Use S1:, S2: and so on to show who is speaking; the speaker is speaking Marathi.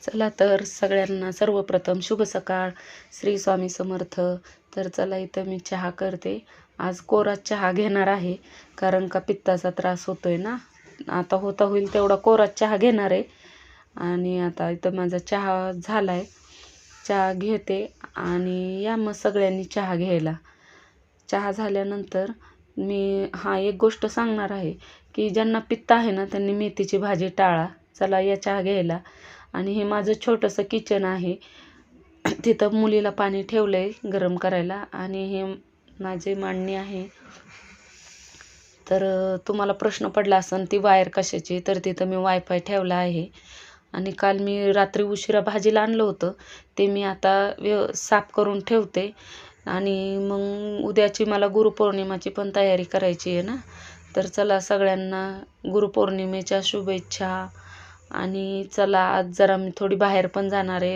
S1: चला तर सगळ्यांना सर्वप्रथम शुभ सकाळ. श्री स्वामी समर्थ. तर चला इथं मी चहा करते. आज कोरा चहा घेणार आहे, कारण का पित्ताचा त्रास होतोय ना. आता होईल तेवढा कोरा चहा घेणार आहे. आणि आता इथं माझा चहा झाला आहे. चहा घेते आणि या मग सगळ्यांनी चहा घ्यायला. चहा झाल्यानंतर मी एक गोष्ट सांगणार आहे की ज्यांना पित्त आहे ना त्यांनी मेथीची भाजी टाळा. चला या चहा घ्यायला. आणि हे माझं छोटंसं किचन आहे. तिथं मुलीला पाणी ठेवलं आहे गरम करायला. आणि हे माझे मांडणी आहे. तर तुम्हाला प्रश्न पडला असेल ती वायर कशाची, तर तिथं मी वायफाय ठेवला आहे. आणि काल मी रात्री उशिरा भाजीला आणलं होतं ते मी आता साफ करून ठेवते. आणि मग उद्याची मला गुरुपौर्णिमाची पण तयारी करायची आहे ना. तर चला सगळ्यांना गुरुपौर्णिमेच्या शुभेच्छा. आणि चला आज जरा मी थोडी बाहेर पण जाणार आहे.